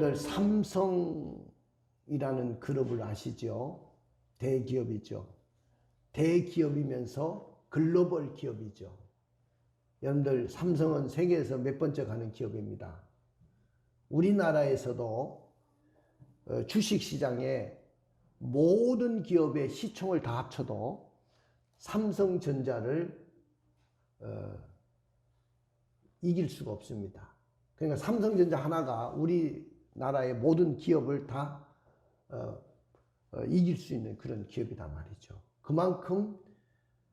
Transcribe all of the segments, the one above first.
여러분들 삼성이라는 그룹을 아시죠? 대기업이죠. 대기업이면서 글로벌 기업이죠. 여러분들 삼성은 세계에서 몇 번째 가는 기업입니다. 우리나라에서도 주식시장에 모든 기업의 시총을 다 합쳐도 삼성전자를 이길 수가 없습니다. 그러니까 삼성전자 하나가 우리나라의 모든 기업을 다 이길 수 있는 그런 기업이다 말이죠. 그만큼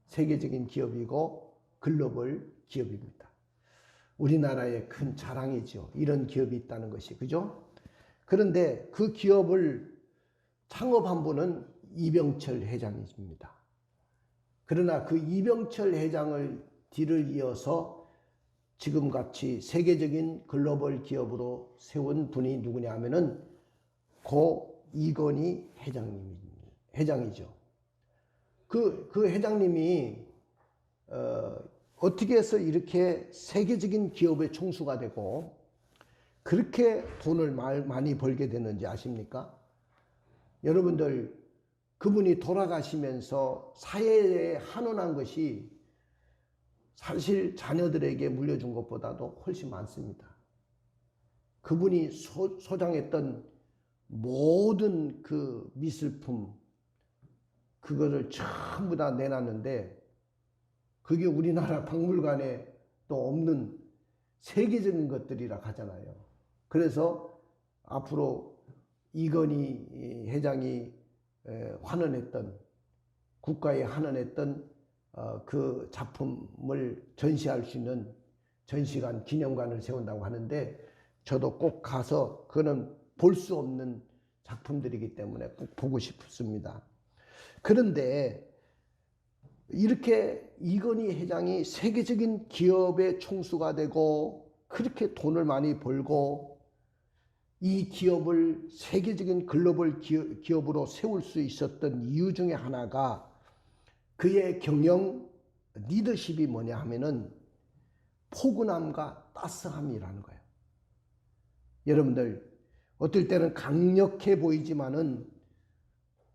세계적인 기업이고 글로벌 기업입니다. 우리나라의 큰 자랑이죠. 이런 기업이 있다는 것이, 그죠? 그런데 그 기업을 창업한 분은 이병철 회장입니다. 그러나 그 이병철 회장을 뒤를 이어서 지금같이 세계적인 글로벌 기업으로 세운 분이 누구냐 하면은 고 이건희 회장이죠. 그 회장님이 어떻게 해서 이렇게 세계적인 기업의 총수가 되고 그렇게 돈을 많이 벌게 됐는지 아십니까? 여러분들, 그분이 돌아가시면서 사회에 한원한 것이 사실 자녀들에게 물려준 것보다도 훨씬 많습니다. 그분이 소장했던 모든 그 미술품, 그거를 전부 다 내놨는데 그게 우리나라 박물관에 또 없는 세계적인 것들이라 하잖아요. 그래서 앞으로 이건희 회장이 환원했던, 국가에 환원했던 그 작품을 전시할 수 있는 전시관, 기념관을 세운다고 하는데 저도 꼭 가서, 그거는 볼 수 없는 작품들이기 때문에 꼭 보고 싶습니다. 그런데 이렇게 이건희 회장이 세계적인 기업의 총수가 되고 그렇게 돈을 많이 벌고 이 기업을 세계적인 글로벌 기업으로 세울 수 있었던 이유 중에 하나가 그의 경영 리더십이 뭐냐 하면은 포근함과 따스함이라는 거예요. 여러분들, 어떨 때는 강력해 보이지만은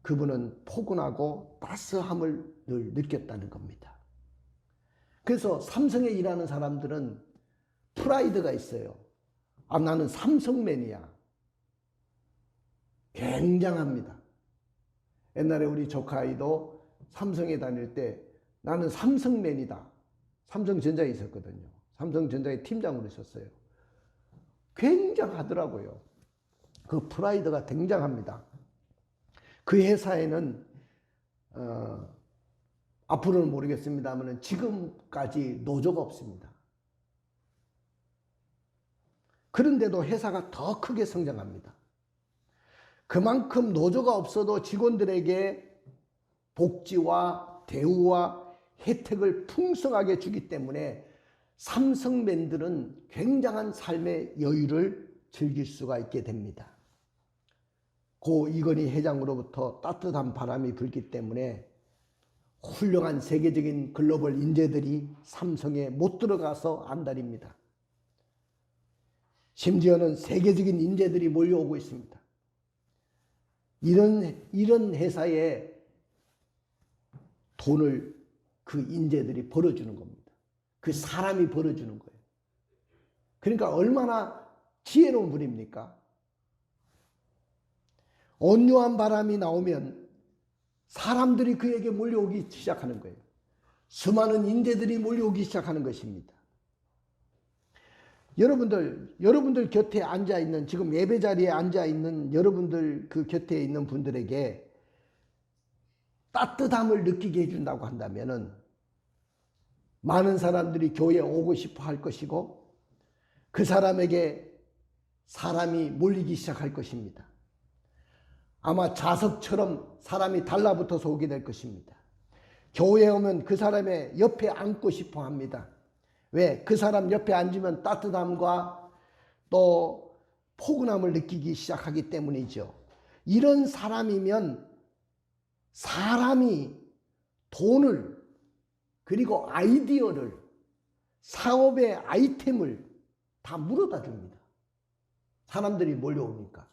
그분은 포근하고 따스함을 늘 느꼈다는 겁니다. 그래서 삼성에 일하는 사람들은 프라이드가 있어요. 아, 나는 삼성맨이야. 굉장합니다. 옛날에 우리 조카아이도 삼성에 다닐 때 나는 삼성맨이다. 삼성전자에 있었거든요. 삼성전자의 팀장으로 있었어요. 굉장하더라고요. 그 프라이드가 굉장합니다. 그 회사에는 앞으로는 모르겠습니다만 지금까지 노조가 없습니다. 그런데도 회사가 더 크게 성장합니다. 그만큼 노조가 없어도 직원들에게 복지와 대우와 혜택을 풍성하게 주기 때문에 삼성맨들은 굉장한 삶의 여유를 즐길 수가 있게 됩니다. 고 이건희 회장으로부터 따뜻한 바람이 불기 때문에 훌륭한 세계적인 글로벌 인재들이 삼성에 못 들어가서 안달입니다. 심지어는 세계적인 인재들이 몰려오고 있습니다. 이런 회사에 돈을 그 인재들이 벌어주는 겁니다. 그 사람이 벌어주는 거예요. 그러니까 얼마나 지혜로운 분입니까? 온유한 바람이 나오면 사람들이 그에게 몰려오기 시작하는 거예요. 수많은 인재들이 몰려오기 시작하는 것입니다. 여러분들 곁에 앉아있는, 지금 예배 자리에 앉아있는 여러분들 그 곁에 있는 분들에게 따뜻함을 느끼게 해준다고 한다면은 많은 사람들이 교회에 오고 싶어 할 것이고 그 사람에게 사람이 몰리기 시작할 것입니다. 아마 자석처럼 사람이 달라붙어서 오게 될 것입니다. 교회에 오면 그 사람의 옆에 앉고 싶어 합니다. 왜? 그 사람 옆에 앉으면 따뜻함과 또 포근함을 느끼기 시작하기 때문이죠. 이런 사람이면 사람이 돈을, 그리고 아이디어를, 사업의 아이템을 다 물어다 줍니다. 사람들이 몰려오니까.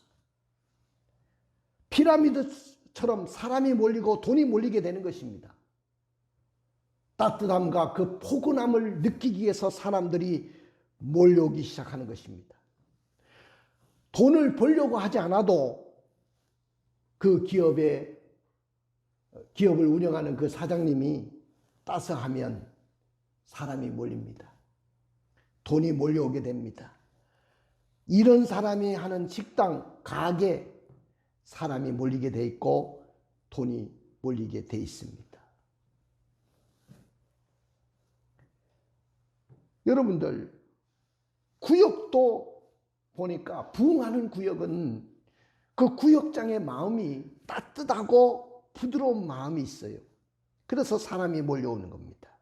피라미드처럼 사람이 몰리고 돈이 몰리게 되는 것입니다. 따뜻함과 그 포근함을 느끼기 위해서 사람들이 몰려오기 시작하는 것입니다. 돈을 벌려고 하지 않아도 그 기업을 운영하는 그 사장님이 따스하면 사람이 몰립니다. 돈이 몰려오게 됩니다. 이런 사람이 하는 식당, 가게, 사람이 몰리게 돼 있고 돈이 몰리게 돼 있습니다. 여러분들, 구역도 보니까 부흥하는 구역은 그 구역장의 마음이 따뜻하고 부드러운 마음이 있어요. 그래서 사람이 몰려오는 겁니다.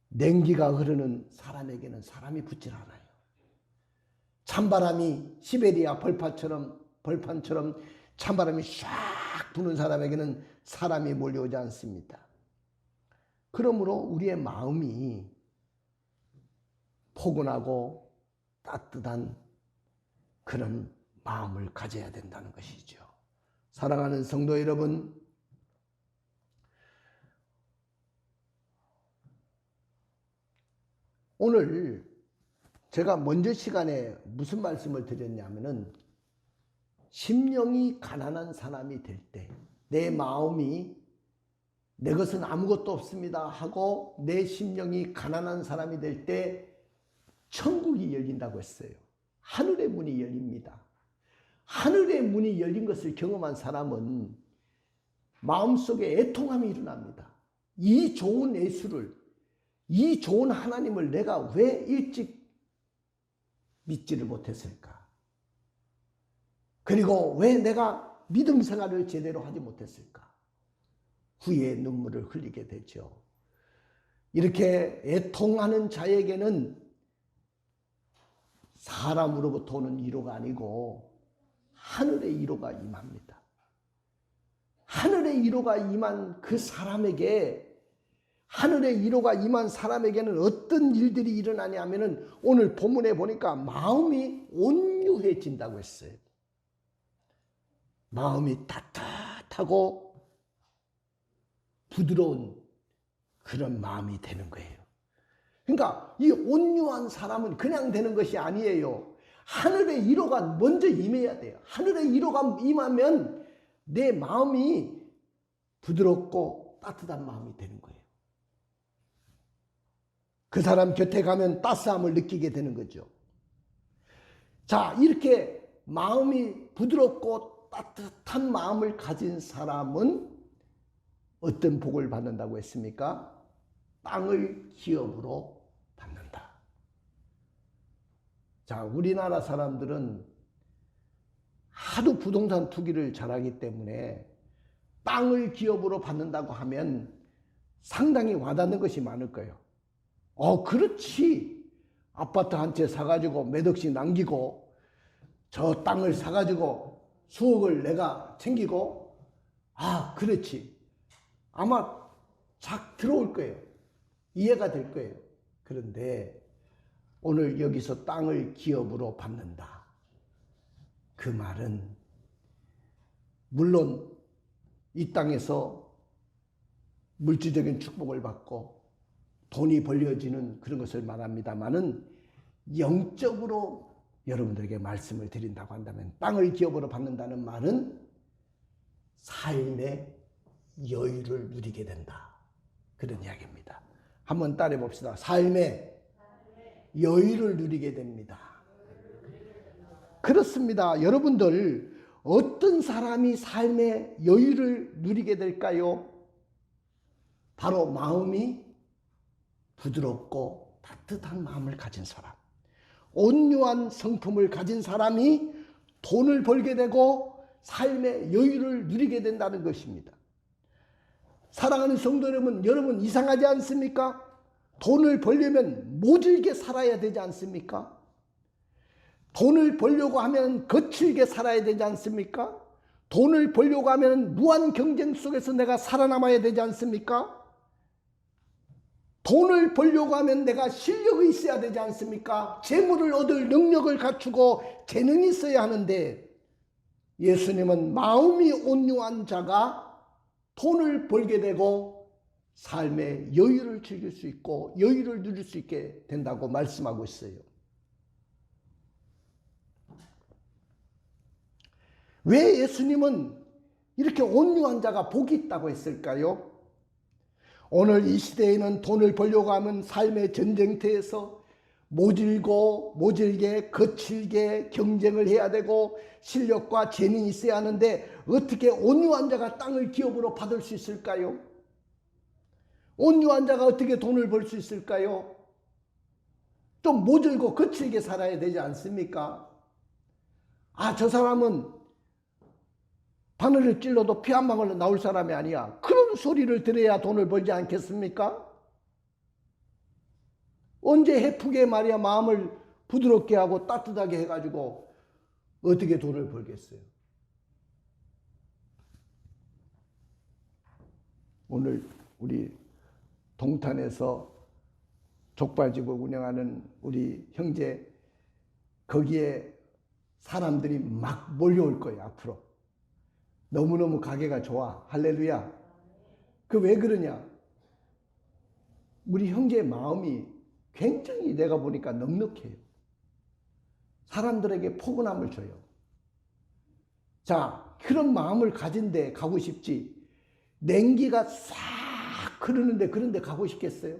냉기가 흐르는 사람에게는 사람이 붙질 않아요. 찬바람이 시베리아 벌판처럼 찬바람이 샥 부는 사람에게는 사람이 몰려오지 않습니다. 그러므로 우리의 마음이 포근하고 따뜻한 그런 마음을 가져야 된다는 것이죠. 사랑하는 성도 여러분, 오늘 제가 먼저 시간에 무슨 말씀을 드렸냐면은 심령이 가난한 사람이 될 때, 내 마음이 내 것은 아무것도 없습니다 하고 내 심령이 가난한 사람이 될 때 천국이 열린다고 했어요. 하늘의 문이 열립니다. 하늘의 문이 열린 것을 경험한 사람은 마음속에 애통함이 일어납니다. 이 좋은 예수를, 이 좋은 하나님을 내가 왜 일찍 믿지를 못했을까? 그리고 왜 내가 믿음 생활을 제대로 하지 못했을까? 후회의 눈물을 흘리게 되죠. 이렇게 애통하는 자에게는 사람으로부터 오는 위로가 아니고 하늘의 위로가 임합니다. 하늘의 위로가 임한 그 사람에게, 하늘의 위로가 임한 사람에게는 어떤 일들이 일어나냐면은 오늘 본문에 보니까 마음이 온유해진다고 했어요. 마음이 따뜻하고 부드러운 그런 마음이 되는 거예요. 그러니까 이 온유한 사람은 그냥 되는 것이 아니에요. 하늘의 위로가 먼저 임해야 돼요. 하늘의 위로가 임하면 내 마음이 부드럽고 따뜻한 마음이 되는 거예요. 그 사람 곁에 가면 따스함을 느끼게 되는 거죠. 자, 이렇게 마음이 부드럽고 따뜻한 마음을 가진 사람은 어떤 복을 받는다고 했습니까? 땅을 기업으로 받는다. 자, 우리나라 사람들은 하도 부동산 투기를 잘하기 때문에 땅을 기업으로 받는다고 하면 상당히 와닿는 것이 많을 거예요. 그렇지. 아파트 한 채 사가지고 몇 억씩 남기고 저 땅을 사가지고 수억을 내가 챙기고, 그렇지. 아마 착 들어올 거예요. 이해가 될 거예요. 그런데 오늘 여기서 땅을 기업으로 받는다. 그 말은 물론 이 땅에서 물질적인 축복을 받고 돈이 벌려지는 그런 것을 말합니다마는 영적으로 여러분들에게 말씀을 드린다고 한다면 땅을 기업으로 받는다는 말은 삶의 여유를 누리게 된다. 그런 이야기입니다. 한번 따라해 봅시다. 삶의 여유를 누리게 됩니다. 그렇습니다. 여러분들, 어떤 사람이 삶의 여유를 누리게 될까요? 바로 마음이 부드럽고 따뜻한 마음을 가진 사람, 온유한 성품을 가진 사람이 돈을 벌게 되고 삶의 여유를 누리게 된다는 것입니다. 사랑하는 성도 여러분 이상하지 않습니까? 돈을 벌려면 모질게 살아야 되지 않습니까? 돈을 벌려고 하면 거칠게 살아야 되지 않습니까? 돈을 벌려고 하면 무한 경쟁 속에서 내가 살아남아야 되지 않습니까? 돈을 벌려고 하면 내가 실력이 있어야 되지 않습니까? 재물을 얻을 능력을 갖추고 재능이 있어야 하는데, 예수님은 마음이 온유한 자가 돈을 벌게 되고 삶의 여유를 즐길 수 있고 여유를 누릴 수 있게 된다고 말씀하고 있어요. 왜 예수님은 이렇게 온유한 자가 복이 있다고 했을까요? 오늘 이 시대에는 돈을 벌려고 하면 삶의 전쟁터에서 모질게 거칠게 경쟁을 해야 되고 실력과 재능이 있어야 하는데, 어떻게 온유한 자가 땅을 기업으로 받을 수 있을까요? 온유한 자가 어떻게 돈을 벌 수 있을까요? 좀 모질고 거칠게 살아야 되지 않습니까? 저 사람은 바늘을 찔러도 피 한 방울로 나올 사람이 아니야. 그런 소리를 들어야 돈을 벌지 않겠습니까? 언제 해프게 말이야 마음을 부드럽게 하고 따뜻하게 해가지고 어떻게 돈을 벌겠어요? 오늘 우리 동탄에서 족발집을 운영하는 우리 형제, 거기에 사람들이 막 몰려올 거예요. 앞으로 너무너무 가게가 좋아. 할렐루야. 그 왜 그러냐? 우리 형제의 마음이 굉장히 내가 보니까 넉넉해요. 사람들에게 포근함을 줘요. 자, 그런 마음을 가진 데 가고 싶지, 냉기가 싹 흐르는데 그런 데 가고 싶겠어요?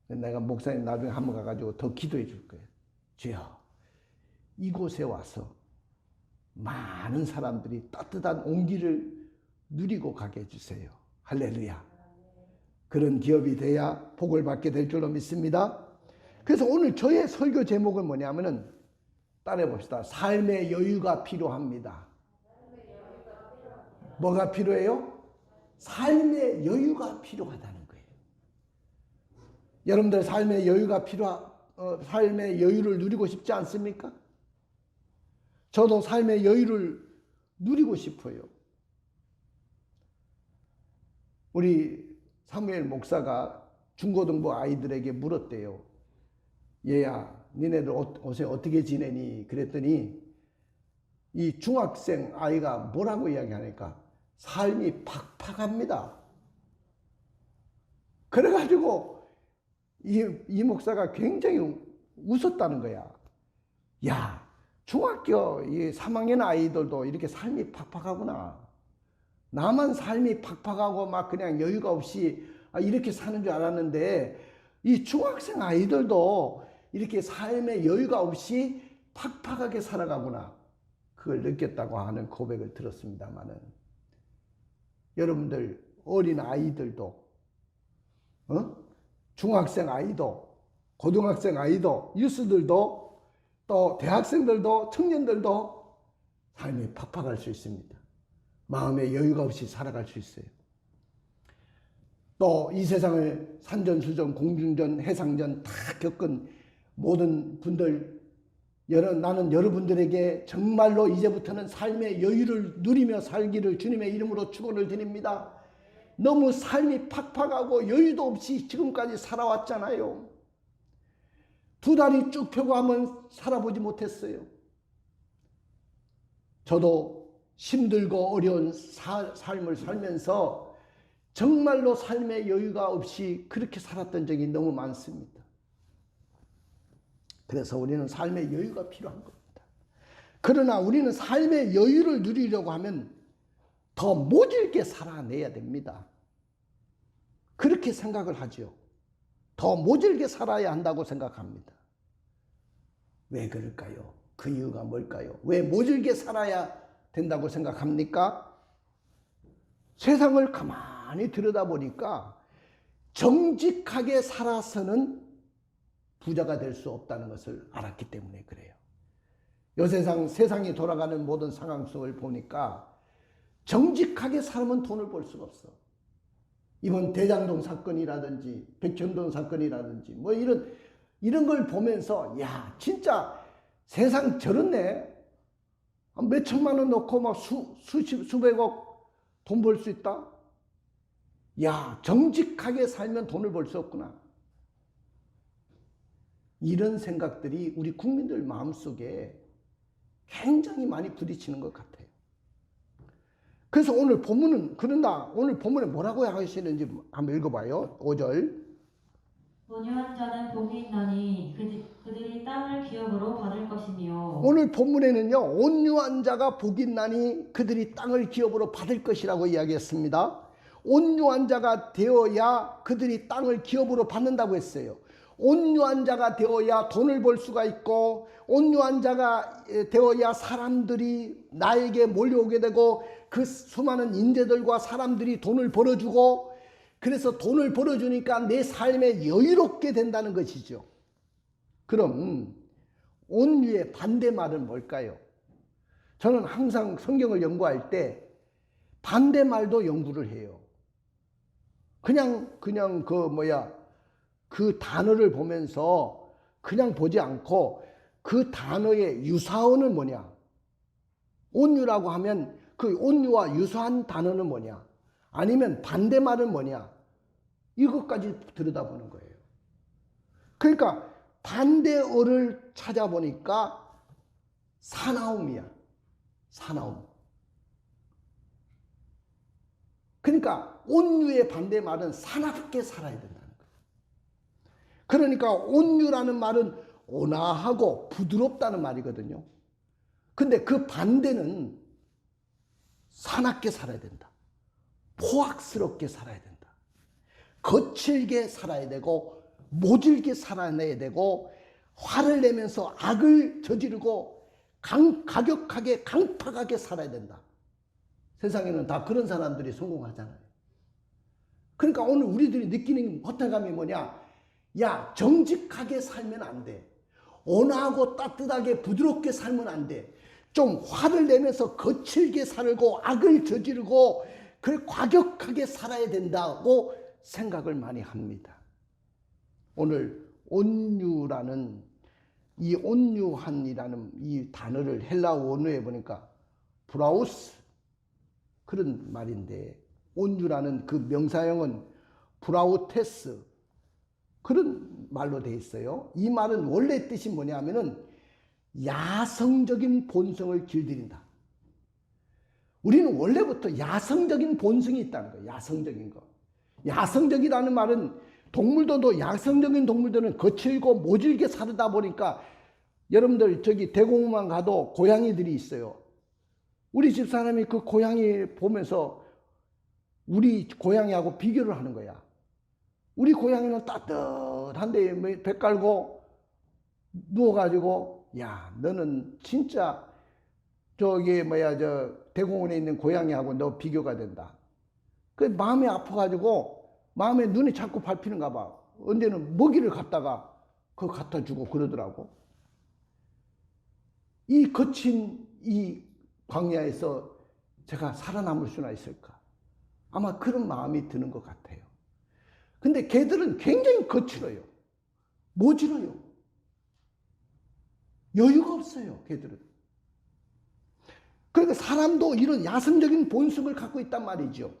내가 목사님 나중에 한번 가가지고 더 기도해 줄 거예요. 주여, 이곳에 와서 많은 사람들이 따뜻한 온기를 누리고 가게 해주세요. 할렐루야. 그런 기업이 돼야 복을 받게 될 줄로 믿습니다. 그래서 오늘 저의 설교 제목은 뭐냐면은, 따라해 봅시다. 삶의 여유가 필요합니다. 뭐가 필요해요? 삶의 여유가 필요하다는 거예요. 여러분들 삶의 여유가 삶의 여유를 누리고 싶지 않습니까? 저도 삶의 여유를 누리고 싶어요. 우리 사무엘 목사가 중고등부 아이들에게 물었대요. 얘야, 니네들 요새 어떻게 지내니? 그랬더니 이 중학생 아이가 뭐라고 이야기하니까 삶이 팍팍합니다. 그래가지고 이 목사가 굉장히 웃었다는 거야. 야, 중학교 3학년 아이들도 이렇게 삶이 팍팍하구나. 나만 삶이 팍팍하고 막 그냥 여유가 없이 이렇게 사는 줄 알았는데, 이 중학생 아이들도 이렇게 삶의 여유가 없이 팍팍하게 살아가구나. 그걸 느꼈다고 하는 고백을 들었습니다만은, 여러분들 어린 아이들도, 중학생 아이도, 고등학생 아이도, 유스들도, 또 대학생들도, 청년들도 삶이 팍팍할 수 있습니다. 마음에 여유가 없이 살아갈 수 있어요. 또 이 세상을 산전수전, 공중전, 해상전 다 겪은 모든 분들, 나는 여러분들에게 정말로 이제부터는 삶의 여유를 누리며 살기를 주님의 이름으로 축원을 드립니다. 너무 삶이 팍팍하고 여유도 없이 지금까지 살아왔잖아요. 두 다리 쭉 펴고 하면 살아보지 못했어요. 저도 힘들고 어려운 삶을 살면서 정말로 삶의 여유가 없이 그렇게 살았던 적이 너무 많습니다. 그래서 우리는 삶의 여유가 필요한 겁니다. 그러나 우리는 삶의 여유를 누리려고 하면 더 모질게 살아내야 됩니다. 그렇게 생각을 하죠. 더 모질게 살아야 한다고 생각합니다. 왜 그럴까요? 그 이유가 뭘까요? 왜 모질게 살아야 된다고 생각합니까? 세상을 가만히 들여다보니까 정직하게 살아서는 부자가 될 수 없다는 것을 알았기 때문에 그래요. 세상이 돌아가는 모든 상황 속을 보니까 정직하게 살면 돈을 벌 수가 없어. 이번 대장동 사건이라든지 백현동 사건이라든지 뭐 이런 걸 보면서, 야, 진짜 세상 저렇네. 몇 천만 원 넣고 막 수백억 돈 벌 수 있다. 야, 정직하게 살면 돈을 벌 수 없구나. 이런 생각들이 우리 국민들 마음속에 굉장히 많이 부딪히는 것 같아요. 그래서 오늘 본문은 그런다. 오늘 본문에 뭐라고 하시는지 한번 읽어봐요. 5절. 온유한 자는 복이 있나니 그들이 땅을 기업으로 받을 것이며. 오늘 본문에는요, 온유한 자가 복이 있나니 그들이 땅을 기업으로 받을 것이라고 이야기했습니다. 온유한 자가 되어야 그들이 땅을 기업으로 받는다고 했어요. 온유한 자가 되어야 돈을 벌 수가 있고, 온유한 자가 되어야 사람들이 나에게 몰려오게 되고, 그 수많은 인재들과 사람들이 돈을 벌어주고, 그래서 돈을 벌어주니까 내 삶에 여유롭게 된다는 것이죠. 그럼 온유의 반대말은 뭘까요? 저는 항상 성경을 연구할 때 반대말도 연구를 해요. 그냥 그 단어를 보면서 그냥 보지 않고 그 단어의 유사어는 뭐냐? 온유라고 하면 그 온유와 유사한 단어는 뭐냐? 아니면 반대말은 뭐냐? 이것까지 들여다보는 거예요. 그러니까 반대어를 찾아보니까 사나움이야. 사나움. 그러니까 온유의 반대말은 사납게 살아야 된다는 거예요. 그러니까 온유라는 말은 온화하고 부드럽다는 말이거든요. 근데 그 반대는 사납게 살아야 된다. 포악스럽게 살아야 된다. 거칠게 살아야 되고 모질게 살아내야 되고 화를 내면서 악을 저지르고 가격하게 강팍하게 살아야 된다. 세상에는 다 그런 사람들이 성공하잖아요. 그러니까 오늘 우리들이 느끼는 허탈감이 뭐냐? 야, 정직하게 살면 안 돼. 온화하고 따뜻하게 부드럽게 살면 안 돼. 좀 화를 내면서 거칠게 살고 악을 저지르고 그 과격하게 살아야 된다고 생각을 많이 합니다. 오늘 온유라는 이 온유한이라는 이 단어를 헬라어 원어에 보니까 브라우스 그런 말인데, 온유라는 그 명사형은 브라우테스 그런 말로 되어 있어요. 이 말은 원래 뜻이 뭐냐면은 야성적인 본성을 길들인다. 우리는 원래부터 야성적인 본성이 있다는 거예요. 야성적인 거. 야성적이라는 말은 동물들도 야성적인 동물들은 거칠고 모질게 살다 보니까 여러분들 저기 대공원만 가도 고양이들이 있어요. 우리 집사람이 그 고양이 보면서 우리 고양이하고 비교를 하는 거야. 우리 고양이는 따뜻한데 배 깔고 누워가지고 야 너는 진짜 저기 저 대공원에 있는 고양이하고 너 비교가 된다. 그 마음이 아파가지고 마음에 눈이 자꾸 밟히는가 봐. 언제는 먹이를 갖다가 그거 갖다 주고 그러더라고. 이 거친 이 광야에서 제가 살아남을 수나 있을까? 아마 그런 마음이 드는 것 같아요. 근데 개들은 굉장히 거칠어요. 모질어요. 여유가 없어요, 개들은. 그러니까 사람도 이런 야성적인 본성을 갖고 있단 말이죠.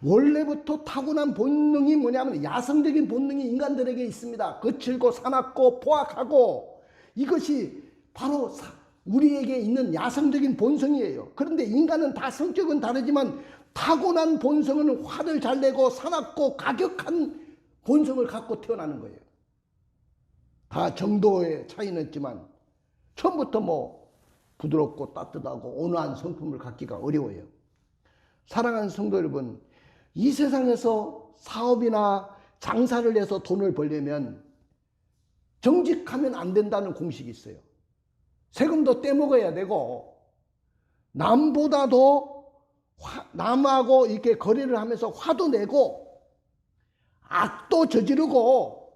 원래부터 타고난 본능이 뭐냐면 야성적인 본능이 인간들에게 있습니다. 거칠고 사납고 포악하고 이것이 바로 우리에게 있는 야성적인 본성이에요. 그런데 인간은 다 성격은 다르지만 타고난 본성은 화를 잘 내고 사납고 가격한 본성을 갖고 태어나는 거예요. 다 정도의 차이는 있지만 처음부터 부드럽고 따뜻하고 온화한 성품을 갖기가 어려워요. 사랑하는 성도 여러분, 이 세상에서 사업이나 장사를 해서 돈을 벌려면 정직하면 안 된다는 공식이 있어요. 세금도 떼먹어야 되고 남보다도 남하고 이렇게 거래를 하면서 화도 내고 악도 저지르고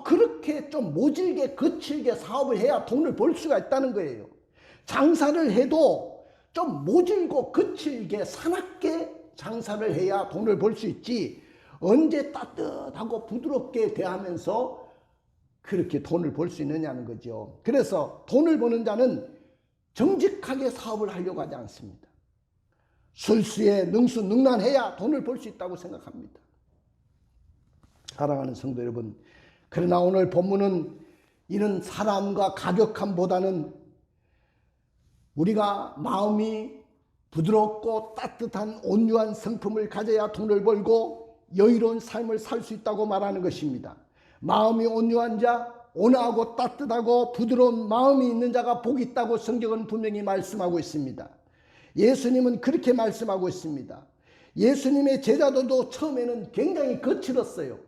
그렇게 좀 모질게 거칠게 사업을 해야 돈을 벌 수가 있다는 거예요. 장사를 해도 좀 모질고 거칠게 사납게 장사를 해야 돈을 벌 수 있지, 언제 따뜻하고 부드럽게 대하면서 그렇게 돈을 벌 수 있느냐는 거죠. 그래서 돈을 버는 자는 정직하게 사업을 하려고 하지 않습니다. 술수에 능수능란해야 돈을 벌 수 있다고 생각합니다. 사랑하는 성도 여러분, 그러나 오늘 본문은 이런 사람과 가격함보다는 우리가 마음이 부드럽고 따뜻한 온유한 성품을 가져야 돈을 벌고 여유로운 삶을 살 수 있다고 말하는 것입니다. 마음이 온유한 자, 온화하고 따뜻하고 부드러운 마음이 있는 자가 복이 있다고 성경은 분명히 말씀하고 있습니다. 예수님은 그렇게 말씀하고 있습니다. 예수님의 제자들도 처음에는 굉장히 거칠었어요.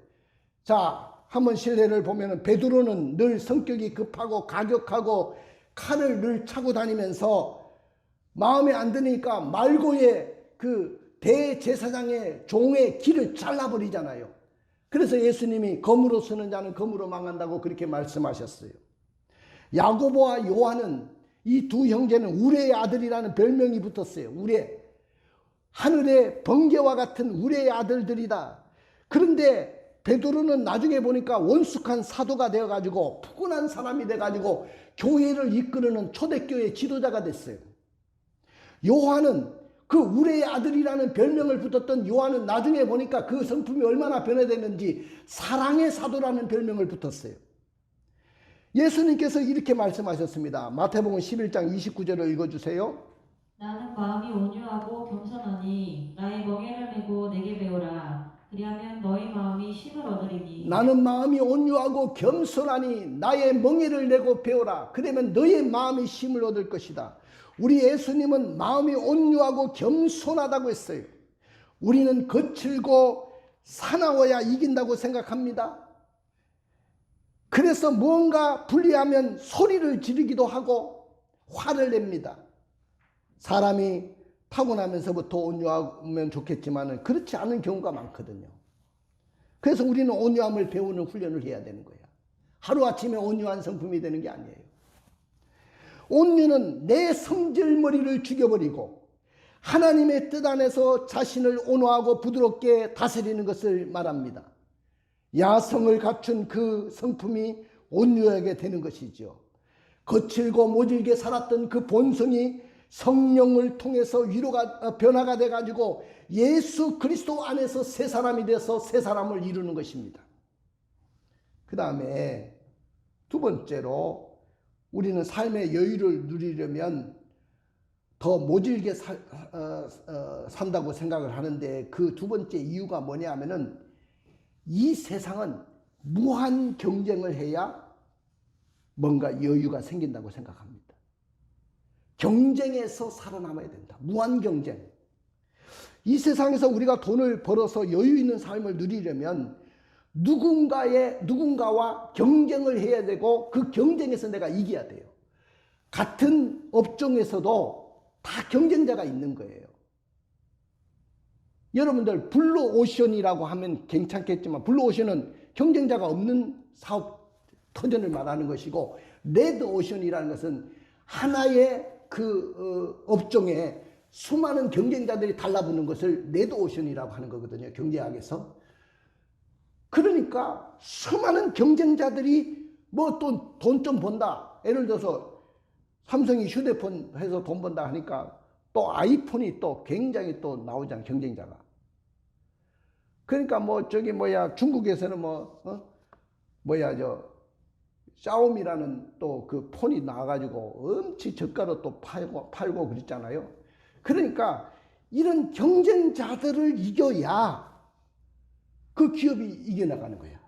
자, 한번 실례를 보면 베드로는 늘 성격이 급하고 가격하고 칼을 늘 차고 다니면서 마음에 안 드니까 말고의 그 대제사장의 종의 길을 잘라버리잖아요. 그래서 예수님이 검으로 쓰는 자는 검으로 망한다고 그렇게 말씀하셨어요. 야고보와 요한은 이 두 형제는 우레의 아들이라는 별명이 붙었어요. 우레. 하늘의 번개와 같은 우레의 아들들이다. 그런데 베드로는 나중에 보니까 원숙한 사도가 되어가지고 푸근한 사람이 돼가지고 교회를 이끄는 초대교회 지도자가 됐어요. 요한은 그 우레의 아들이라는 별명을 붙었던 요한은 나중에 보니까 그 성품이 얼마나 변화됐는지 사랑의 사도라는 별명을 붙었어요. 예수님께서 이렇게 말씀하셨습니다. 마태복음 11장 29절을 읽어주세요. 나는 마음이 온유하고 겸손하니 나의 멍에를 메고 내게 배우라. 그리하면 너희 마음이 쉼을 얻으리니. 나는 마음이 온유하고 겸손하니 나의 멍에를 내고 배우라. 그러면 너의 마음이 쉼을 얻을 것이다. 우리 예수님은 마음이 온유하고 겸손하다고 했어요. 우리는 거칠고 사나워야 이긴다고 생각합니다. 그래서 뭔가 불리하면 소리를 지르기도 하고 화를 냅니다. 사람이 타고나면서부터 온유하면 좋겠지만 그렇지 않은 경우가 많거든요. 그래서 우리는 온유함을 배우는 훈련을 해야 되는 거예요. 하루아침에 온유한 성품이 되는 게 아니에요. 온유는 내 성질머리를 죽여버리고 하나님의 뜻 안에서 자신을 온화하고 부드럽게 다스리는 것을 말합니다. 야성을 갖춘 그 성품이 온유하게 되는 것이죠. 거칠고 모질게 살았던 그 본성이 성령을 통해서 변화가 돼가지고 예수 그리스도 안에서 새 사람이 돼서 새 사람을 이루는 것입니다. 그 다음에 두 번째로 우리는 삶의 여유를 누리려면 더 모질게 산다고 생각을 하는데 그 두 번째 이유가 뭐냐 하면은 이 세상은 무한 경쟁을 해야 뭔가 여유가 생긴다고 생각합니다. 경쟁에서 살아남아야 된다. 무한 경쟁. 이 세상에서 우리가 돈을 벌어서 여유 있는 삶을 누리려면 누군가와 경쟁을 해야 되고 그 경쟁에서 내가 이겨야 돼요. 같은 업종에서도 다 경쟁자가 있는 거예요. 여러분들 블루오션이라고 하면 괜찮겠지만 블루오션은 경쟁자가 없는 사업 터전을 말하는 것이고 레드오션이라는 것은 하나의 그 업종에 수많은 경쟁자들이 달라붙는 것을 레드오션이라고 하는 거거든요. 경제학에서. 그러니까 수많은 경쟁자들이 뭐 또 돈 좀 번다. 예를 들어서 삼성이 휴대폰 해서 돈 번다 하니까 또 아이폰이 또 굉장히 또 나오잖아, 경쟁자가. 그러니까 뭐 저기 중국에서는 샤오미라는 또 그 폰이 나와가지고 엄청 저가로 또 팔고 그랬잖아요. 그러니까 이런 경쟁자들을 이겨야 그 기업이 이겨나가는 거야.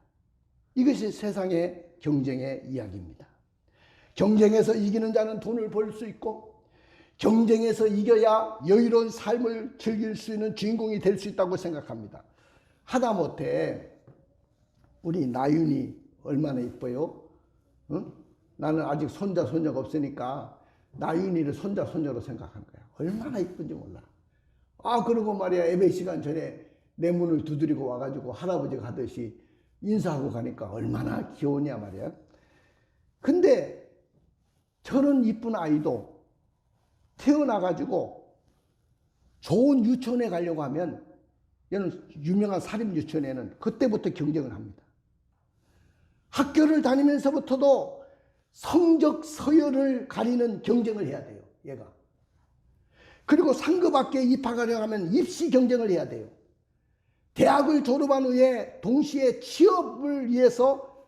이것이 세상의 경쟁의 이야기입니다. 경쟁에서 이기는 자는 돈을 벌 수 있고 경쟁에서 이겨야 여유로운 삶을 즐길 수 있는 주인공이 될 수 있다고 생각합니다. 하다못해 우리 나윤이 얼마나 이뻐요? 응? 나는 아직 손자 손녀가 없으니까 나윤이를 손자 손녀로 생각하는 거야. 얼마나 이쁜지 몰라. 그러고 말이야, 예배 시간 전에 내 문을 두드리고 와가지고 할아버지가 하듯이 인사하고 가니까 얼마나 귀여우냐 말이야. 근데 저런 이쁜 아이도 태어나가지고 좋은 유치원에 가려고 하면 얘는 유명한 사립유치원에는 그때부터 경쟁을 합니다. 학교를 다니면서부터도 성적 서열을 가리는 경쟁을 해야 돼요. 얘가. 그리고 상급학교에 입학하려고 하면 입시 경쟁을 해야 돼요. 대학을 졸업한 후에 동시에 취업을 위해서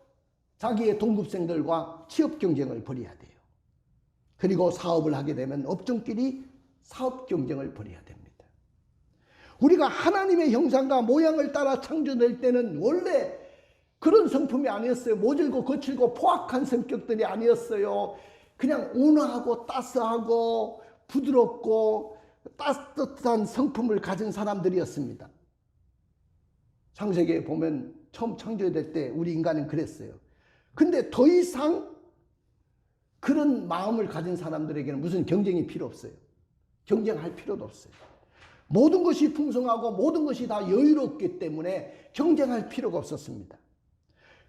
자기의 동급생들과 취업 경쟁을 벌여야 돼요. 그리고 사업을 하게 되면 업종끼리 사업 경쟁을 벌여야 됩니다. 우리가 하나님의 형상과 모양을 따라 창조될 때는 원래 그런 성품이 아니었어요. 모질고 거칠고 포악한 성격들이 아니었어요. 그냥 온화하고 따스하고 부드럽고 따뜻한 성품을 가진 사람들이었습니다. 창세기에 보면 처음 창조될 때 우리 인간은 그랬어요. 근데 더 이상 그런 마음을 가진 사람들에게는 무슨 경쟁이 필요 없어요. 경쟁할 필요도 없어요. 모든 것이 풍성하고 모든 것이 다 여유롭기 때문에 경쟁할 필요가 없었습니다.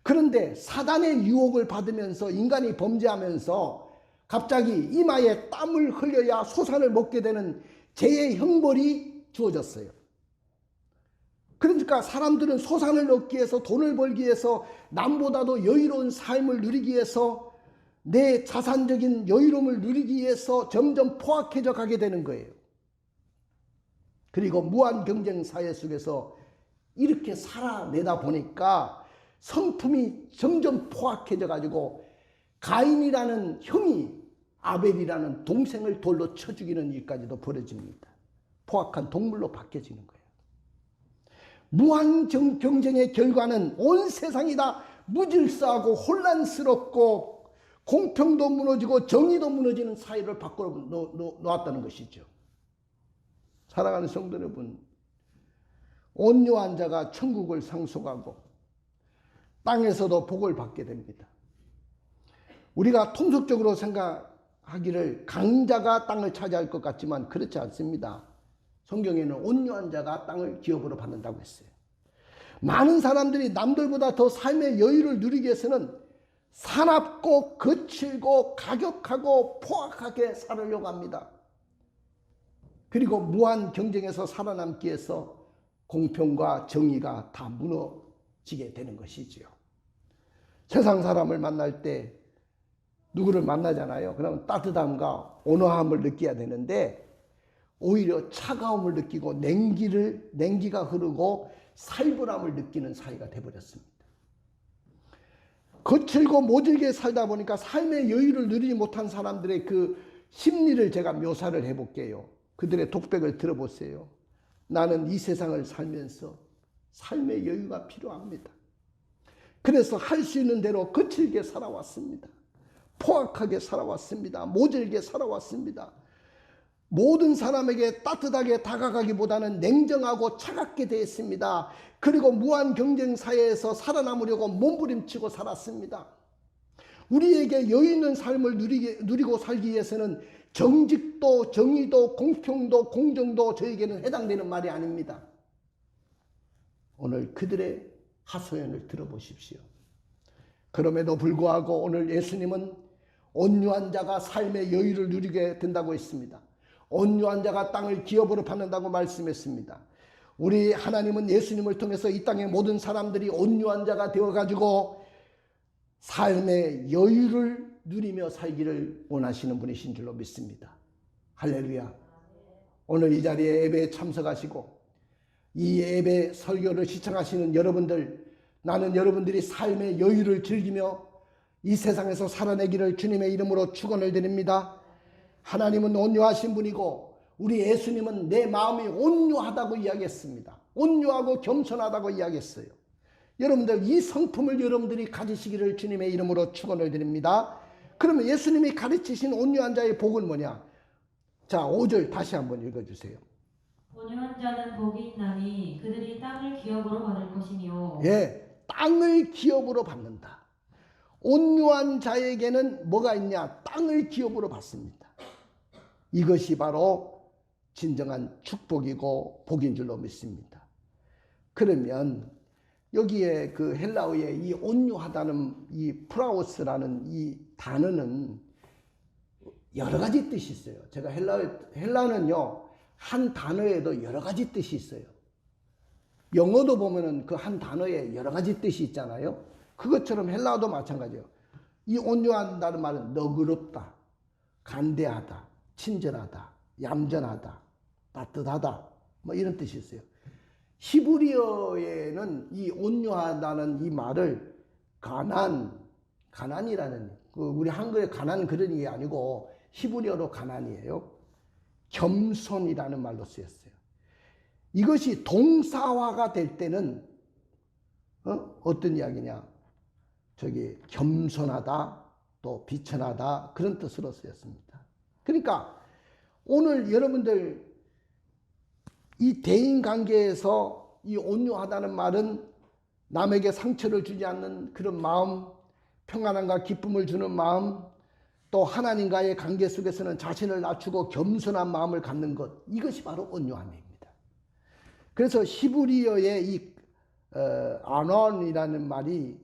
그런데 사단의 유혹을 받으면서 인간이 범죄하면서 갑자기 이마에 땀을 흘려야 소산을 먹게 되는 죄의 형벌이 주어졌어요. 그러니까 사람들은 소산을 얻기 위해서, 돈을 벌기 위해서, 남보다도 여유로운 삶을 누리기 위해서, 내 자산적인 여유로움을 누리기 위해서 점점 포악해져 가게 되는 거예요. 그리고 무한 경쟁 사회 속에서 이렇게 살아내다 보니까 성품이 점점 포악해져 가지고 가인이라는 형이 아벨이라는 동생을 돌로 쳐 죽이는 일까지도 벌어집니다. 포악한 동물로 바뀌어지는 거예요. 무한 경쟁의 결과는 온 세상이 다 무질서하고 혼란스럽고 공평도 무너지고 정의도 무너지는 사회를 바꿔 놓았다는 것이죠. 사랑하는 성도 여러분, 온유한 자가 천국을 상속하고 땅에서도 복을 받게 됩니다. 우리가 통속적으로 생각하기를 강자가 땅을 차지할 것 같지만 그렇지 않습니다. 성경에는 온유한 자가 땅을 기업으로 받는다고 했어요. 많은 사람들이 남들보다 더 삶의 여유를 누리기 위해서는 사납고 거칠고 가격하고 포악하게 살으려고 합니다. 그리고 무한 경쟁에서 살아남기 위해서 공평과 정의가 다 무너지게 되는 것이지요. 세상 사람을 만날 때 누구를 만나잖아요. 그러면 따뜻함과 온화함을 느껴야 되는데 오히려 차가움을 느끼고 냉기가 흐르고 살벌함을 느끼는 사이가 되어버렸습니다. 거칠고 모질게 살다 보니까 삶의 여유를 누리지 못한 사람들의 그 심리를 제가 묘사를 해볼게요. 그들의 독백을 들어보세요. 나는 이 세상을 살면서 삶의 여유가 필요합니다. 그래서 할 수 있는 대로 거칠게 살아왔습니다. 포악하게 살아왔습니다. 모질게 살아왔습니다. 모든 사람에게 따뜻하게 다가가기보다는 냉정하고 차갑게 되었습니다. 그리고 무한 경쟁 사회에서 살아남으려고 몸부림치고 살았습니다. 우리에게 여유 있는 삶을 누리고 살기 위해서는 정직도 정의도 공평도 공정도 저에게는 해당되는 말이 아닙니다. 오늘 그들의 하소연을 들어보십시오. 그럼에도 불구하고 오늘 예수님은 온유한 자가 삶의 여유를 누리게 된다고 했습니다. 온유한 자가 땅을 기업으로 받는다고 말씀했습니다. 우리 하나님은 예수님을 통해서 이 땅의 모든 사람들이 온유한 자가 되어가지고 삶의 여유를 누리며 살기를 원하시는 분이신 줄로 믿습니다. 할렐루야. 오늘 이 자리에 예배에 참석하시고 이 예배 설교를 시청하시는 여러분들, 나는 여러분들이 삶의 여유를 즐기며 이 세상에서 살아내기를 주님의 이름으로 축원을 드립니다. 하나님은 온유하신 분이고 우리 예수님은 내 마음이 온유하다고 이야기했습니다. 온유하고 겸손하다고 이야기했어요. 여러분들 이 성품을 여러분들이 가지시기를 주님의 이름으로 축원을 드립니다. 그러면 예수님이 가르치신 온유한 자의 복은 뭐냐? 자, 5절 다시 한번 읽어주세요. 온유한 자는 복이 있나니 그들이 땅을 기업으로 받을 것이며. 예, 땅을 기업으로 받는다. 온유한 자에게는 뭐가 있냐? 땅을 기업으로 받습니다. 이것이 바로 진정한 축복이고 복인 줄로 믿습니다. 그러면 여기에 그 헬라어의 이 온유하다는 이 프라우스라는 이 단어는 여러 가지 뜻이 있어요. 제가 헬라어는요, 한 단어에도 여러 가지 뜻이 있어요. 영어도 보면은 그 한 단어에 여러 가지 뜻이 있잖아요. 그것처럼 헬라어도 마찬가지예요. 이 온유한다는 말은 너그럽다, 간대하다, 친절하다, 얌전하다, 따뜻하다, 뭐 이런 뜻이 있어요. 히브리어에는 이 온유하다는 이 말을 가난이라는, 우리 한글에 가난 그런 게 아니고 히브리어로 가난이에요. 겸손이라는 말로 쓰였어요. 이것이 동사화가 될 때는 어떤 이야기냐? 겸손하다, 또 비천하다, 그런 뜻으로 쓰였습니다. 그러니까 오늘 여러분들 이 대인관계에서 이 온유하다는 말은 남에게 상처를 주지 않는 그런 마음, 평안함과 기쁨을 주는 마음, 또 하나님과의 관계 속에서는 자신을 낮추고 겸손한 마음을 갖는 것, 이것이 바로 온유함입니다. 그래서 히브리어의 이 아논이라는 말이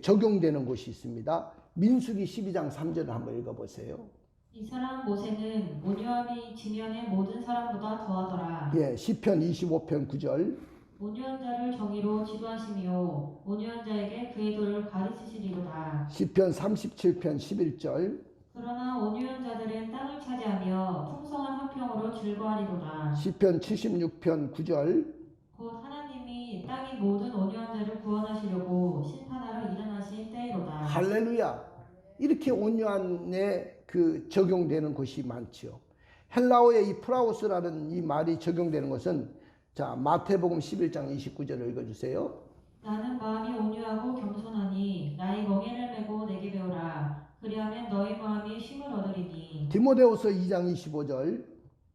적용되는 곳이 있습니다. 민수기 12장 3절을 한번 읽어보세요. 이 사람 모세는 온유함이 지면의 모든 사람보다 더하더라. 예, 시편 25편 9절. 온유한 자를 정의로 지도하시며 온유한 자에게 그의 도를 가르치시리로다. 시편 37편 11절. 그러나 온유한 자들은 땅을 차지하며 풍성한 화평으로 즐거워하리로다. 시편 76편 9절. 곧 하나님이 땅의 모든 온유한 자를 구원하시려고 심판하러 일어나신 때이로다. 할렐루야. 이렇게 온유함에 적용되는 곳이 많지요. 헬라어의 이 프라우스라는 이 말이 적용되는 것은, 자, 마태복음 11장 29절을 읽어주세요. 나는 마음이 온유하고 겸손하니 나의 멍에를 메고 내게 배우라. 그리하면 너희 마음이 쉼을 얻으리니. 디모데후서 2장 25절.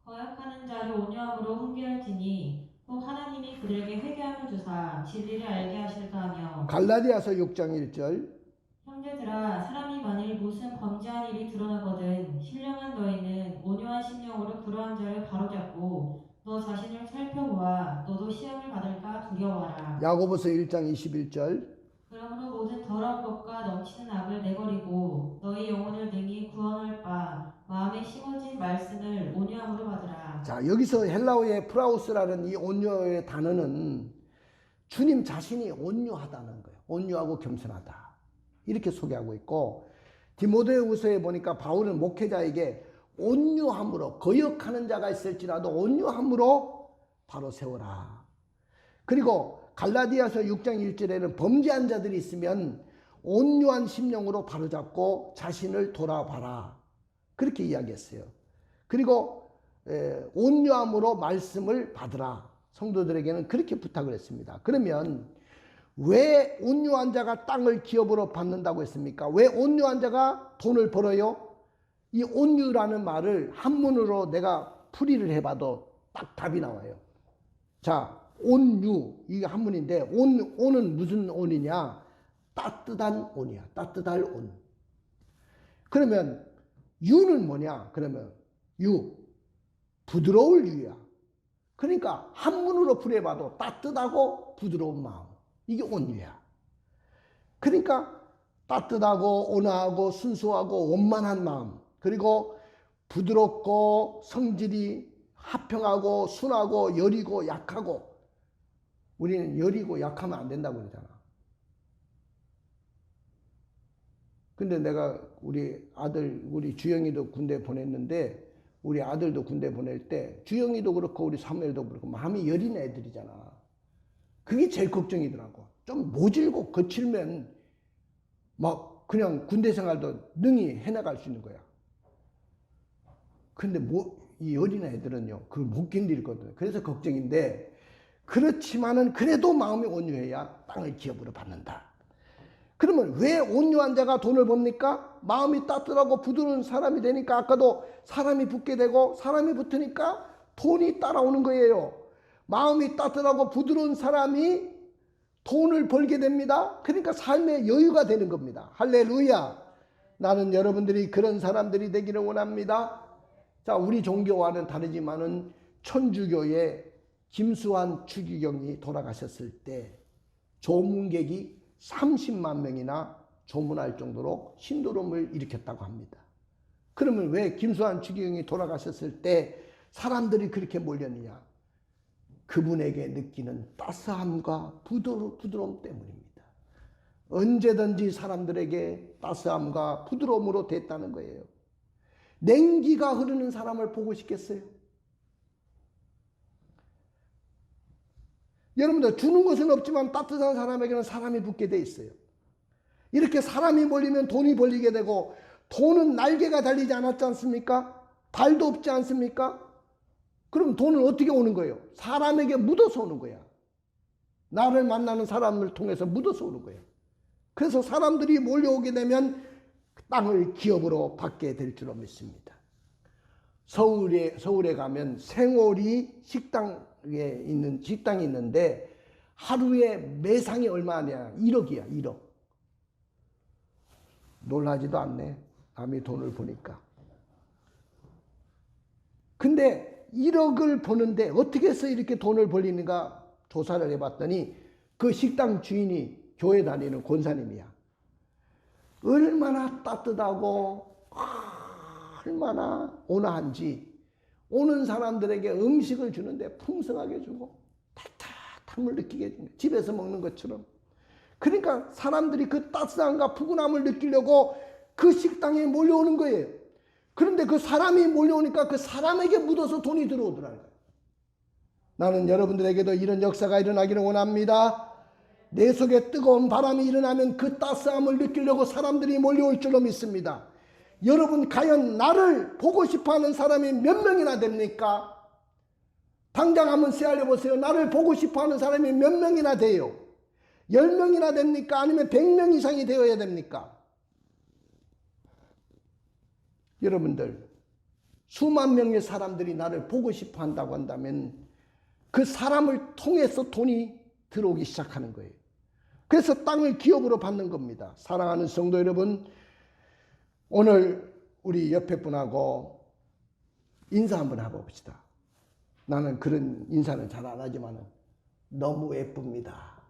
거역하는 자를 온유함으로 훈계할지니 꼭 하나님이 그들에게 회개함을 주사 진리를 알게 하실까 하며. 갈라디아서 6장 1절. 형제들아, 사람이 만일 무슨 범죄한 일이 드러나거든 신령한 너희는 온유한 심령으로 그러한 자를 바로잡고 너 자신을 살펴보아 너도 시험을 받을까 두려워하라. 야고보서 1장 21절. 그러므로 모든 더러운 것과 넘치는 악을 내버리고 너희 영혼을 능히 구원할 바 마음에 심어진 말씀을 온유함으로 받으라. 자, 여기서 헬라어의 프라우스라는 이 온유의 단어는 주님 자신이 온유하다는 거예요. 온유하고 겸손하다, 이렇게 소개하고 있고, 디모데후서에 보니까 바울은 목회자에게 온유함으로, 거역하는 자가 있을지라도 온유함으로 바로 세워라. 그리고 갈라디아서 6장 1절에는 범죄한 자들이 있으면 온유한 심령으로 바로잡고 자신을 돌아봐라, 그렇게 이야기했어요. 그리고 온유함으로 말씀을 받으라, 성도들에게는 그렇게 부탁을 했습니다. 그러면 왜 온유한 자가 땅을 기업으로 받는다고 했습니까? 왜 온유한 자가 돈을 벌어요? 이 온유라는 말을 한문으로 내가 풀이를 해봐도 딱 답이 나와요. 자, 온유, 이게 한문인데 온은 무슨 온이냐? 따뜻한 온이야. 따뜻할 온. 그러면 유는 뭐냐? 그러면 부드러울 유야. 그러니까 한문으로 풀이해봐도 따뜻하고 부드러운 마음, 이게 온유야. 그러니까 따뜻하고 온화하고 순수하고 원만한 마음, 그리고 부드럽고 성질이 화평하고 순하고 여리고 약하고. 우리는 여리고 약하면 안 된다고 그러잖아. 근데 내가 우리 아들, 우리 주영이도 군대 보냈는데, 우리 아들도 군대 보낼 때 주영이도 그렇고 우리 사무엘도 그렇고 마음이 여린 애들이잖아. 그게 제일 걱정이더라고. 좀 모질고 거칠면 막 그냥 군대 생활도 능히 해나갈 수 있는 거야. 근데 이 어린 애들은요, 그걸 못 견디거든. 그래서 걱정인데, 그렇지만은 그래도 마음이 온유해야 땅을 기업으로 받는다. 그러면 왜 온유한 자가 돈을 법니까? 마음이 따뜻하고 부드러운 사람이 되니까. 아까도 사람이 붙게 되고 사람이 붙으니까 돈이 따라오는 거예요. 마음이 따뜻하고 부드러운 사람이 돈을 벌게 됩니다. 그러니까 삶의 여유가 되는 겁니다. 할렐루야. 나는 여러분들이 그런 사람들이 되기를 원합니다. 자, 우리 종교와는 다르지만은 천주교의 김수환 추기경이 돌아가셨을 때 조문객이 30만 명이나 조문할 정도로 신도림을 일으켰다고 합니다. 그러면 왜 김수환 추기경이 돌아가셨을 때 사람들이 그렇게 몰렸느냐? 그분에게 느끼는 따스함과 부드러움 때문입니다. 언제든지 사람들에게 따스함과 부드러움으로 됐다는 거예요. 냉기가 흐르는 사람을 보고 싶겠어요? 여러분들, 주는 것은 없지만 따뜻한 사람에게는 사람이 붙게 돼 있어요. 이렇게 사람이 몰리면 돈이 벌리게 되고, 돈은 날개가 달리지 않았지 않습니까? 발도 없지 않습니까? 그럼 돈은 어떻게 오는 거예요? 사람에게 묻어서 오는 거야. 나를 만나는 사람을 통해서 묻어서 오는 거예요. 그래서 사람들이 몰려오게 되면 땅을 기업으로 받게 될 줄로 믿습니다. 서울에 가면 생오리 식당이 있는데 하루에 매상이 얼마냐? 1억이야, 1억. 놀라지도 않네. 남이 돈을 보니까. 근데 1억을 버는데 어떻게 해서 이렇게 돈을 벌리는가 조사를 해봤더니 그 식당 주인이 교회 다니는 권사님이야. 얼마나 따뜻하고 얼마나 온화한지 오는 사람들에게 음식을 주는데 풍성하게 주고 따뜻함을 느끼게 해주는 거야. 집에서 먹는 것처럼. 그러니까 사람들이 그 따뜻함과 푸근함을 느끼려고 그 식당에 몰려오는 거예요. 그런데 그 사람이 몰려오니까 그 사람에게 묻어서 돈이 들어오더라는 거예요. 나는 여러분들에게도 이런 역사가 일어나기를 원합니다. 내 속에 뜨거운 바람이 일어나면 그 따스함을 느끼려고 사람들이 몰려올 줄로 믿습니다. 여러분, 과연 나를 보고 싶어하는 사람이 몇 명이나 됩니까? 당장 한번 세알려 보세요. 나를 보고 싶어하는 사람이 몇 명이나 돼요? 10명이나 됩니까? 아니면 100명 이상이 되어야 됩니까? 여러분들, 수만 명의 사람들이 나를 보고 싶어 한다고 한다면 그 사람을 통해서 돈이 들어오기 시작하는 거예요. 그래서 땅을 기업으로 받는 겁니다. 사랑하는 성도 여러분, 오늘 우리 옆에 분하고 인사 한번 해봅시다. 나는 그런 인사는 잘 안 하지만 너무 예쁩니다.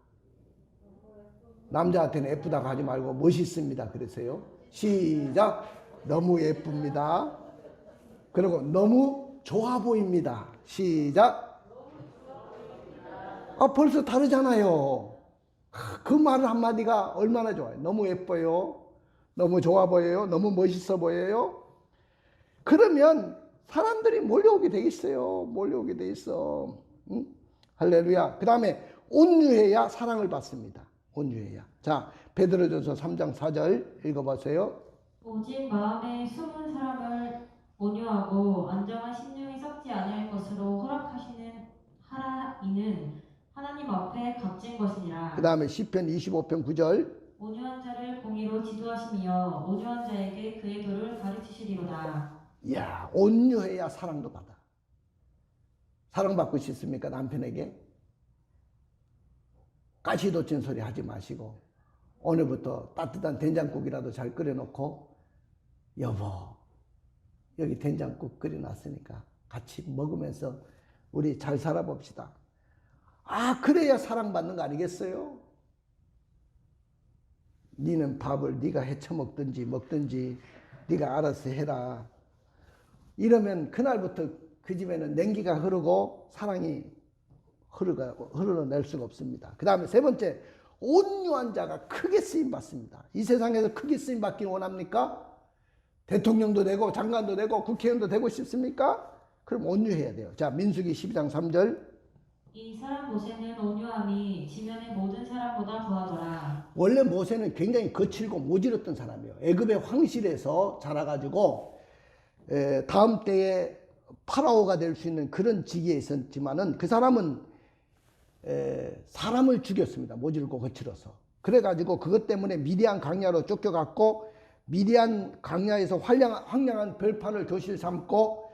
남자한테는 예쁘다고 하지 말고 멋있습니다. 그러세요. 시작. 너무 예쁩니다. 그리고 너무 좋아 보입니다. 시작. 벌써 다르잖아요. 그 말 한마디가 얼마나 좋아요. 너무 예뻐요. 너무 좋아 보여요. 너무 멋있어 보여요. 그러면 사람들이 몰려오게 돼 있어요. 몰려오게 돼 있어. 응? 할렐루야. 그 다음에 온유해야 사랑을 받습니다. 온유해야. 자, 베드로전서 3장 4절 읽어보세요. 오직 마음에 숨은 사람을 온유하고 안정한 심령이 썩지 아니할 것으로 허락하시는 하라 이는 하나님 앞에 값진 것이니라. 그 다음에 시편 25편 9절. 온유한 자를 공의로 지도하시며 온유한 자에게 그의 도를 가르치시리로다. 이야, 온유해야 사랑도 받아. 사랑받고 싶습니까? 남편에게? 가시돋친 소리 하지 마시고 오늘부터 따뜻한 된장국이라도 잘 끓여놓고 여보, 여기 된장국 끓여놨으니까 같이 먹으면서 우리 잘 살아봅시다. 그래야 사랑받는 거 아니겠어요? 니는 밥을 네가 헤쳐 먹든지 네가 알아서 해라. 이러면 그날부터 그 집에는 냉기가 흐르고 사랑이 흘러낼 수가 없습니다. 그 다음에 세 번째, 온유한 자가 크게 쓰임받습니다. 이 세상에서 크게 쓰임받기 원합니까? 대통령도 되고 장관도 되고 국회의원도 되고 싶습니까? 그럼 온유해야 돼요. 자, 민수기 12장 3절. 이 사람 모세는 온유함이 지면의 모든 사람보다 더하더라. 원래 모세는 굉장히 거칠고 모질었던 사람이에요. 애굽의 황실에서 자라가지고 다음 때에 파라오가 될 수 있는 그런 직위에 있었지만은 그 사람은 사람을 죽였습니다. 모질고 거칠어서. 그래가지고 그것 때문에 미디안 광야로 쫓겨갔고 미디안 광야에서 황량한 벌판을 교실 삼고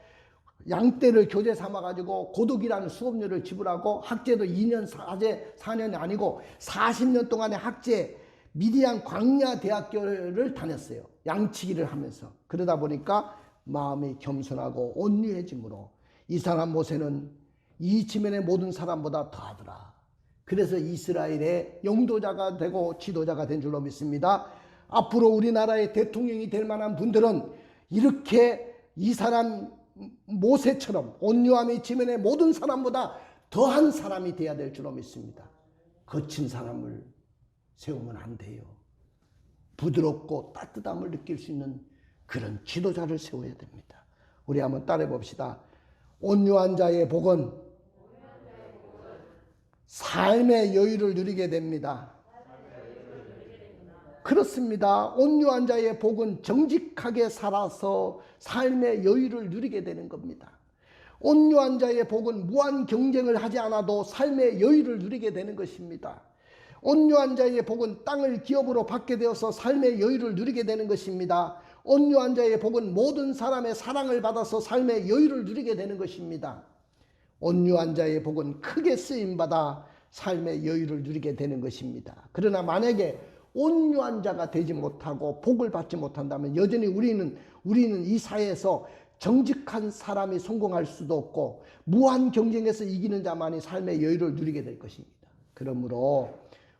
양떼를 교재 삼아가지고 고독이라는 수업료를 지불하고 학제도 2년 사제 4년이 아니고 40년 동안의 학제 미디안 광야 대학교를 다녔어요. 양치기를 하면서. 그러다 보니까 마음이 겸손하고 온유해짐으로 이 사람 모세는 이 지면의 모든 사람보다 더하더라. 그래서 이스라엘의 영도자가 되고 지도자가 된 줄로 믿습니다. 앞으로 우리나라의 대통령이 될 만한 분들은 이렇게 이 사람 모세처럼 온유함이 지면의 모든 사람보다 더한 사람이 되어야 될 줄로 믿습니다. 거친 사람을 세우면 안 돼요. 부드럽고 따뜻함을 느낄 수 있는 그런 지도자를 세워야 됩니다. 우리 한번 따라해 봅시다. 온유한 자의 복은 삶의 여유를 누리게 됩니다. 그렇습니다. 온유한 자의 복은 정직하게 살아서 삶의 여유를 누리게 되는 겁니다. 온유한 자의 복은 무한 경쟁을 하지 않아도 삶의 여유를 누리게 되는 것입니다. 온유한 자의 복은 땅을 기업으로 받게 되어서 삶의 여유를 누리게 되는 것입니다. 온유한 자의 복은 모든 사람의 사랑을 받아서 삶의 여유를 누리게 되는 것입니다. 온유한 자의 복은 크게 쓰임받아 삶의 여유를 누리게 되는 것입니다. 그러나 만약에 온유한 자가 되지 못하고 복을 받지 못한다면 여전히 우리는 이 사회에서 정직한 사람이 성공할 수도 없고 무한 경쟁에서 이기는 자만이 삶의 여유를 누리게 될 것입니다. 그러므로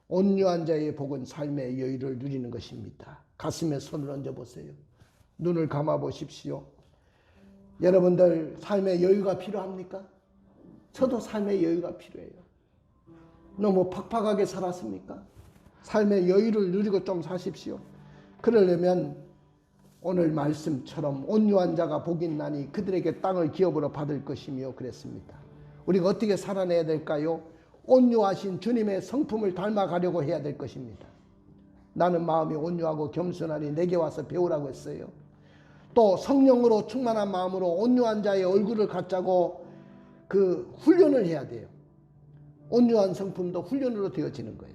온유한 자의 복은 삶의 여유를 누리는 것입니다. 가슴에 손을 얹어 보세요. 눈을 감아 보십시오. 여러분들 삶의 여유가 필요합니까? 저도 삶의 여유가 필요해요. 너무 팍팍하게 살았습니까? 삶의 여유를 누리고 좀 사십시오. 그러려면 오늘 말씀처럼 온유한 자가 복이 있나니 그들에게 땅을 기업으로 받을 것이며 그랬습니다. 우리가 어떻게 살아내야 될까요? 온유하신 주님의 성품을 닮아가려고 해야 될 것입니다. 나는 마음이 온유하고 겸손하니 내게 와서 배우라고 했어요. 또 성령으로 충만한 마음으로 온유한 자의 얼굴을 갖자고 그 훈련을 해야 돼요. 온유한 성품도 훈련으로 되어지는 거예요.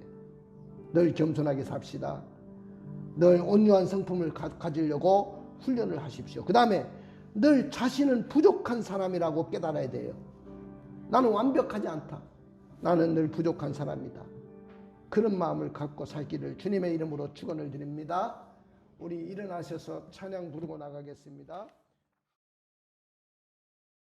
늘 겸손하게 삽시다. 늘 온유한 성품을 가지려고 훈련을 하십시오. 그 다음에 늘 자신은 부족한 사람이라고 깨달아야 돼요. 나는 완벽하지 않다. 나는 늘 부족한 사람이다. 그런 마음을 갖고 살기를 주님의 이름으로 축원을 드립니다. 우리 일어나셔서 찬양 부르고 나가겠습니다.